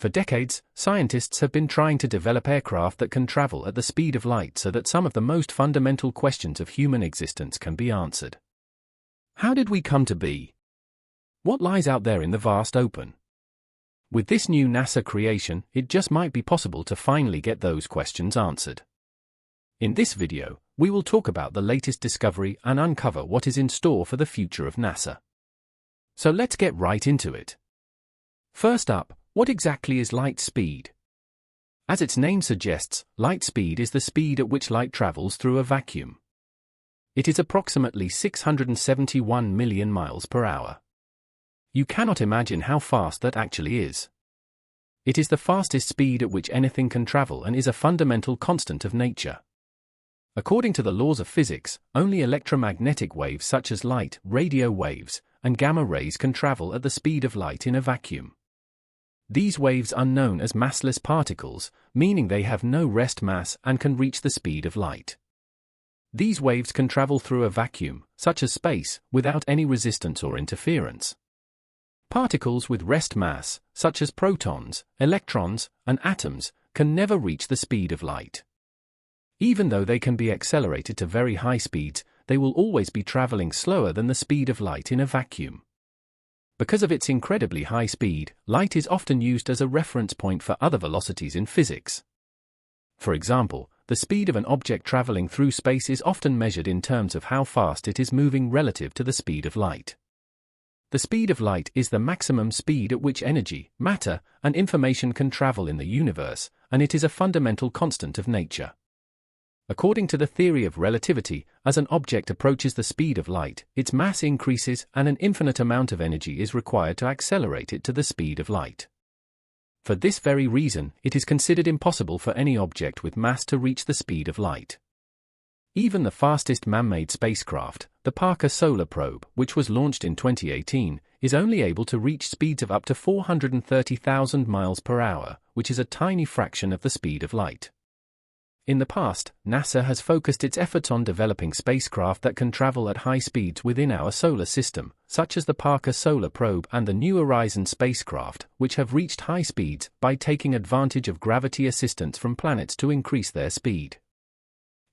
For decades, scientists have been trying to develop aircraft that can travel at the speed of light so that some of the most fundamental questions of human existence can be answered. How did we come to be? What lies out there in the vast open? With this new NASA creation, it just might be possible to finally get those questions answered. In this video, we will talk about the latest discovery and uncover what is in store for the future of NASA. So let's get right into it. First up, what exactly is light speed? As its name suggests, light speed is the speed at which light travels through a vacuum. It is approximately 671 million miles per hour. You cannot imagine how fast that actually is. It is the fastest speed at which anything can travel and is a fundamental constant of nature. According to the laws of physics, only electromagnetic waves such as light, radio waves, and gamma rays can travel at the speed of light in a vacuum. These waves are known as massless particles, meaning they have no rest mass and can reach the speed of light. These waves can travel through a vacuum, such as space, without any resistance or interference. Particles with rest mass, such as protons, electrons, and atoms, can never reach the speed of light. Even though they can be accelerated to very high speeds, they will always be traveling slower than the speed of light in a vacuum. Because of its incredibly high speed, light is often used as a reference point for other velocities in physics. For example, the speed of an object traveling through space is often measured in terms of how fast it is moving relative to the speed of light. The speed of light is the maximum speed at which energy, matter, and information can travel in the universe, and it is a fundamental constant of nature. According to the theory of relativity, as an object approaches the speed of light, its mass increases and an infinite amount of energy is required to accelerate it to the speed of light. For this very reason, it is considered impossible for any object with mass to reach the speed of light. Even the fastest man-made spacecraft, the Parker Solar Probe, which was launched in 2018, is only able to reach speeds of up to 430,000 miles per hour, which is a tiny fraction of the speed of light. In the past, NASA has focused its efforts on developing spacecraft that can travel at high speeds within our solar system, such as the Parker Solar Probe and the New Horizons spacecraft, which have reached high speeds by taking advantage of gravity assistance from planets to increase their speed.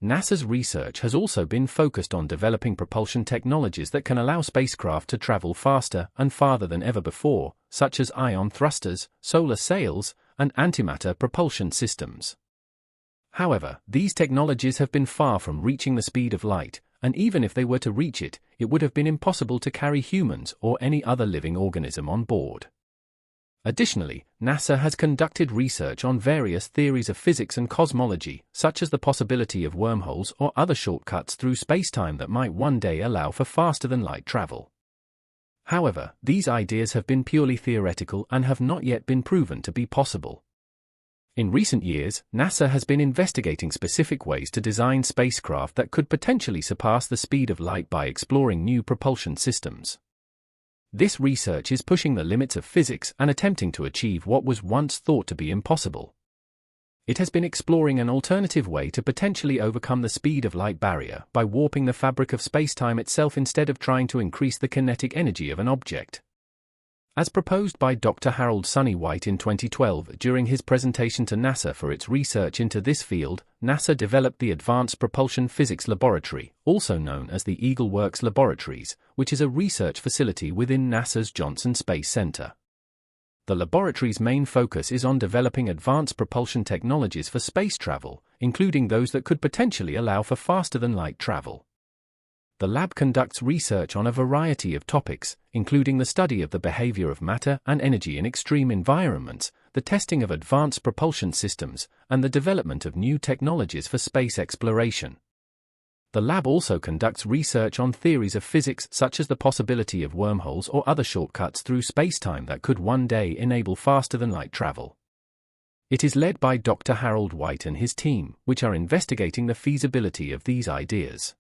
NASA's research has also been focused on developing propulsion technologies that can allow spacecraft to travel faster and farther than ever before, such as ion thrusters, solar sails, and antimatter propulsion systems. However, these technologies have been far from reaching the speed of light, and even if they were to reach it, it would have been impossible to carry humans or any other living organism on board. Additionally, NASA has conducted research on various theories of physics and cosmology, such as the possibility of wormholes or other shortcuts through spacetime that might one day allow for faster-than-light travel. However, these ideas have been purely theoretical and have not yet been proven to be possible. In recent years, NASA has been investigating specific ways to design spacecraft that could potentially surpass the speed of light by exploring new propulsion systems. This research is pushing the limits of physics and attempting to achieve what was once thought to be impossible. It has been exploring an alternative way to potentially overcome the speed of light barrier by warping the fabric of spacetime itself instead of trying to increase the kinetic energy of an object. As proposed by Dr. Harold Sonny White in 2012 during his presentation to NASA for its research into this field, NASA developed the Advanced Propulsion Physics Laboratory, also known as the Eagle Works Laboratories, which is a research facility within NASA's Johnson Space Center. The laboratory's main focus is on developing advanced propulsion technologies for space travel, including those that could potentially allow for faster-than-light travel. The lab conducts research on a variety of topics, including the study of the behavior of matter and energy in extreme environments, the testing of advanced propulsion systems, and the development of new technologies for space exploration. The lab also conducts research on theories of physics such as the possibility of wormholes or other shortcuts through spacetime that could one day enable faster-than-light travel. It is led by Dr. Harold White and his team, which are investigating the feasibility of these ideas.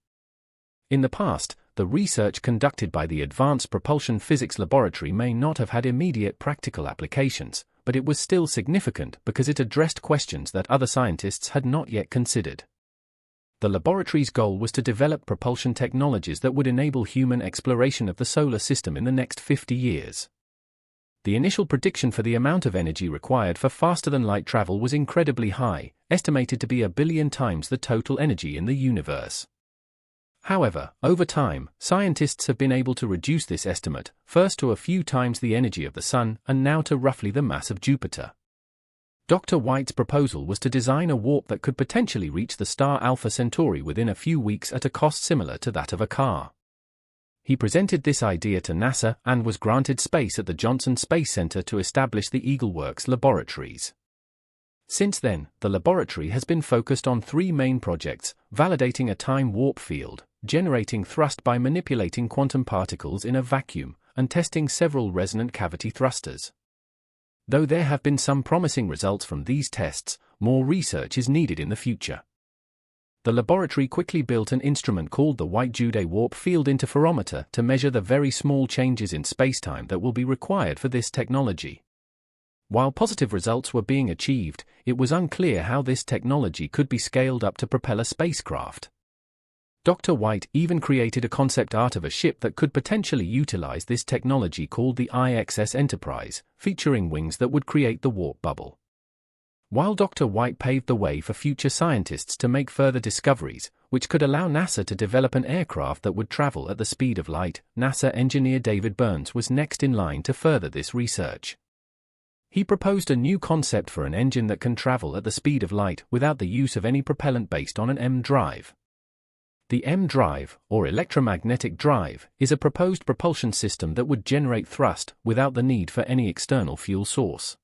In the past, the research conducted by the Advanced Propulsion Physics Laboratory may not have had immediate practical applications, but it was still significant because it addressed questions that other scientists had not yet considered. The laboratory's goal was to develop propulsion technologies that would enable human exploration of the solar system in the next 50 years. The initial prediction for the amount of energy required for faster-than-light travel was incredibly high, estimated to be 1 billion times the total energy in the universe. However, over time, scientists have been able to reduce this estimate, first to a few times the energy of the Sun and now to roughly the mass of Jupiter. Dr. White's proposal was to design a warp that could potentially reach the star Alpha Centauri within a few weeks at a cost similar to that of a car. He presented this idea to NASA and was granted space at the Johnson Space Center to establish the EagleWorks laboratories. Since then, the laboratory has been focused on 3 main projects: validating a time warp field, generating thrust by manipulating quantum particles in a vacuum, and testing several resonant cavity thrusters. Though there have been some promising results from these tests, more research is needed in the future. The laboratory quickly built an instrument called the White-Jude Warp Field Interferometer to measure the very small changes in spacetime that will be required for this technology. While positive results were being achieved, it was unclear how this technology could be scaled up to propel a spacecraft. Dr. White even created a concept art of a ship that could potentially utilize this technology called the IXS Enterprise, featuring wings that would create the warp bubble. While Dr. White paved the way for future scientists to make further discoveries, which could allow NASA to develop an aircraft that would travel at the speed of light, NASA engineer David Burns was next in line to further this research. He proposed a new concept for an engine that can travel at the speed of light without the use of any propellant based on an M drive. The M drive, or electromagnetic drive, is a proposed propulsion system that would generate thrust without the need for any external fuel source.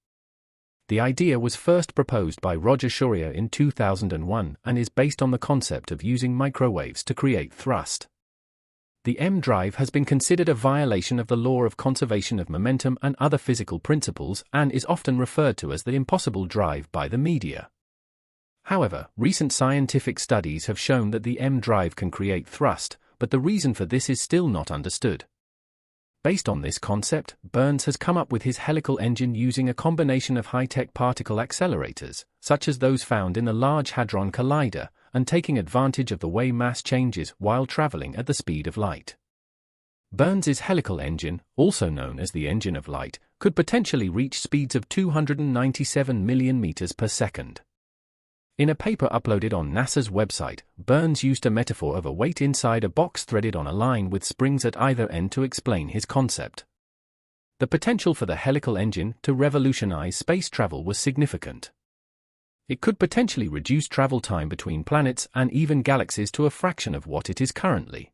The idea was first proposed by Roger Shurrier in 2001 and is based on the concept of using microwaves to create thrust. The M drive has been considered a violation of the law of conservation of momentum and other physical principles and is often referred to as the impossible drive by the media. However, recent scientific studies have shown that the M drive can create thrust, but the reason for this is still not understood. Based on this concept, Burns has come up with his helical engine using a combination of high-tech particle accelerators, such as those found in the Large Hadron Collider, and taking advantage of the way mass changes while traveling at the speed of light. Burns's helical engine, also known as the engine of light, could potentially reach speeds of 297 million meters per second. In a paper uploaded on NASA's website, Burns used a metaphor of a weight inside a box threaded on a line with springs at either end to explain his concept. The potential for the helical engine to revolutionize space travel was significant. It could potentially reduce travel time between planets and even galaxies to a fraction of what it is currently.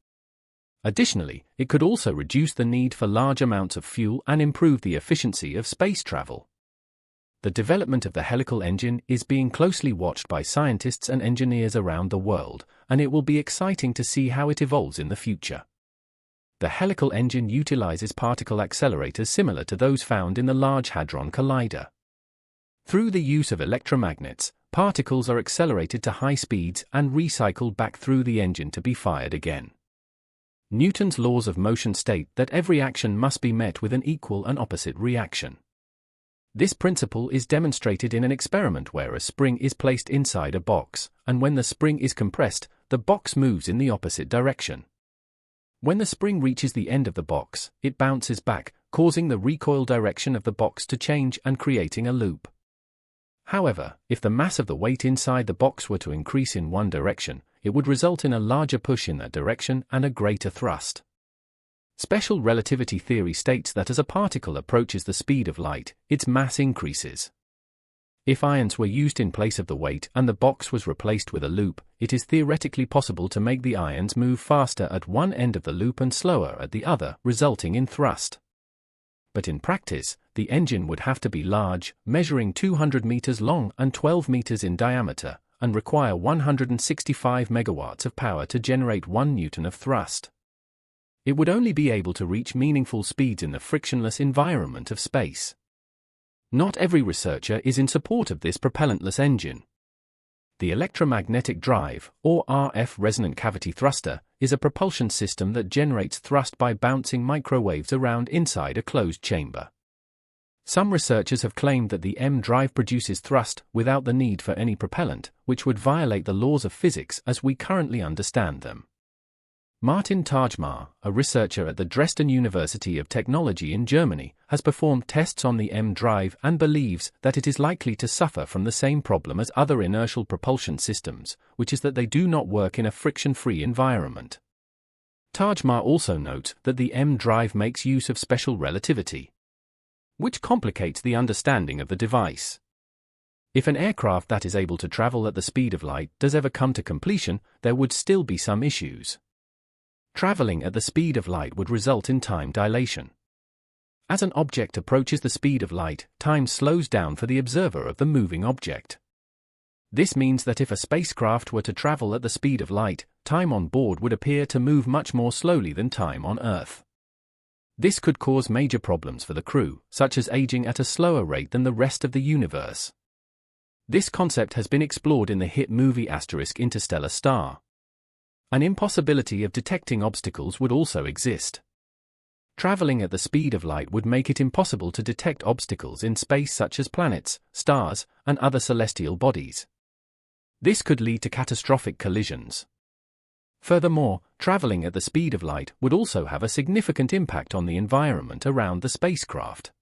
Additionally, it could also reduce the need for large amounts of fuel and improve the efficiency of space travel. The development of the helical engine is being closely watched by scientists and engineers around the world, and it will be exciting to see how it evolves in the future. The helical engine utilizes particle accelerators similar to those found in the Large Hadron Collider. Through the use of electromagnets, particles are accelerated to high speeds and recycled back through the engine to be fired again. Newton's laws of motion state that every action must be met with an equal and opposite reaction. This principle is demonstrated in an experiment where a spring is placed inside a box, and when the spring is compressed, the box moves in the opposite direction. When the spring reaches the end of the box, it bounces back, causing the recoil direction of the box to change and creating a loop. However, if the mass of the weight inside the box were to increase in one direction, it would result in a larger push in that direction and a greater thrust. Special relativity theory states that as a particle approaches the speed of light, its mass increases. If ions were used in place of the weight and the box was replaced with a loop, it is theoretically possible to make the ions move faster at one end of the loop and slower at the other, resulting in thrust. But in practice, the engine would have to be large, measuring 200 meters long and 12 meters in diameter, and require 165 megawatts of power to generate 1 newton of thrust. It would only be able to reach meaningful speeds in the frictionless environment of space. Not every researcher is in support of this propellantless engine. The electromagnetic drive, or RF resonant cavity thruster, is a propulsion system that generates thrust by bouncing microwaves around inside a closed chamber. Some researchers have claimed that the M drive produces thrust without the need for any propellant, which would violate the laws of physics as we currently understand them. Martin Tajmar, a researcher at the Dresden University of Technology in Germany, has performed tests on the M drive and believes that it is likely to suffer from the same problem as other inertial propulsion systems, which is that they do not work in a friction-free environment. Tajmar also notes that the M drive makes use of special relativity, which complicates the understanding of the device. If an aircraft that is able to travel at the speed of light does ever come to completion, there would still be some issues. Traveling at the speed of light would result in time dilation. As an object approaches the speed of light, time slows down for the observer of the moving object. This means that if a spacecraft were to travel at the speed of light, time on board would appear to move much more slowly than time on Earth. This could cause major problems for the crew, such as aging at a slower rate than the rest of the universe. This concept has been explored in the hit movie Interstellar Star. An impossibility of detecting obstacles would also exist. Traveling at the speed of light would make it impossible to detect obstacles in space such as planets, stars, and other celestial bodies. This could lead to catastrophic collisions. Furthermore, traveling at the speed of light would also have a significant impact on the environment around the spacecraft.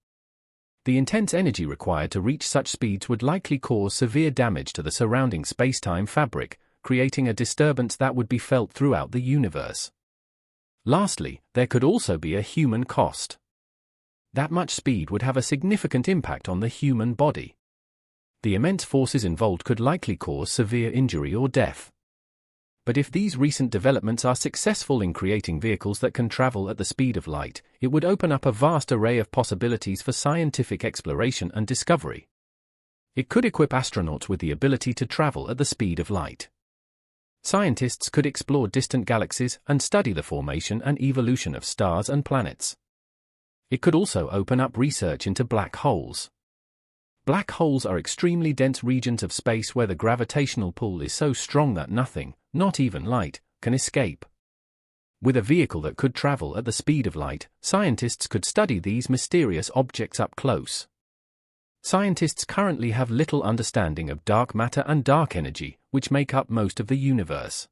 The intense energy required to reach such speeds would likely cause severe damage to the surrounding space-time fabric, creating a disturbance that would be felt throughout the universe. Lastly, there could also be a human cost. That much speed would have a significant impact on the human body. The immense forces involved could likely cause severe injury or death. But if these recent developments are successful in creating vehicles that can travel at the speed of light, it would open up a vast array of possibilities for scientific exploration and discovery. It could equip astronauts with the ability to travel at the speed of light. Scientists could explore distant galaxies and study the formation and evolution of stars and planets. It could also open up research into black holes. Black holes are extremely dense regions of space where the gravitational pull is so strong that nothing, not even light, can escape. With a vehicle that could travel at the speed of light, scientists could study these mysterious objects up close. Scientists currently have little understanding of dark matter and dark energy, which make up most of the universe.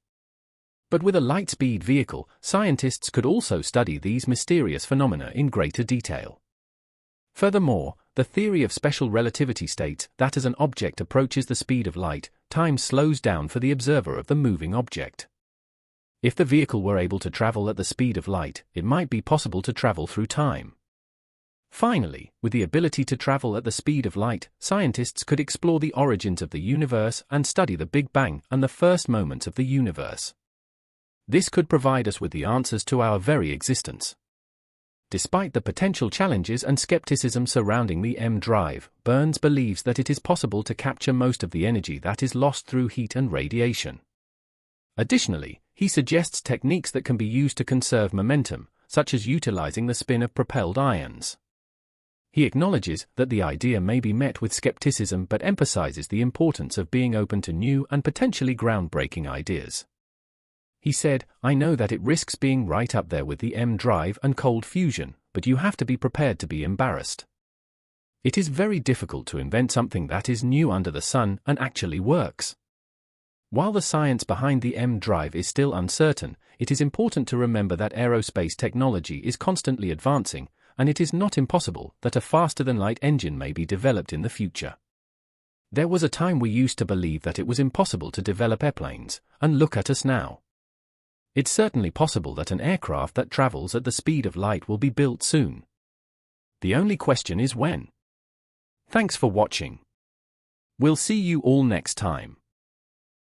But with a Lightspeed vehicle, scientists could also study these mysterious phenomena in greater detail. Furthermore, the theory of special relativity states that as an object approaches the speed of light, time slows down for the observer of the moving object. If the vehicle were able to travel at the speed of light, it might be possible to travel through time. Finally, with the ability to travel at the speed of light, scientists could explore the origins of the universe and study the Big Bang and the first moments of the universe. This could provide us with the answers to our very existence. Despite the potential challenges and skepticism surrounding the M drive, Burns believes that it is possible to capture most of the energy that is lost through heat and radiation. Additionally, he suggests techniques that can be used to conserve momentum, such as utilizing the spin of propelled ions. He acknowledges that the idea may be met with skepticism but emphasizes the importance of being open to new and potentially groundbreaking ideas. He said, "I know that it risks being right up there with the M drive and cold fusion, but you have to be prepared to be embarrassed. It is very difficult to invent something that is new under the sun and actually works." While the science behind the M drive is still uncertain, it is important to remember that aerospace technology is constantly advancing, and it is not impossible that a faster-than-light engine may be developed in the future. There was a time we used to believe that it was impossible to develop airplanes, and look at us now. It's certainly possible that an aircraft that travels at the speed of light will be built soon. The only question is when. Thanks for watching. We'll see you all next time.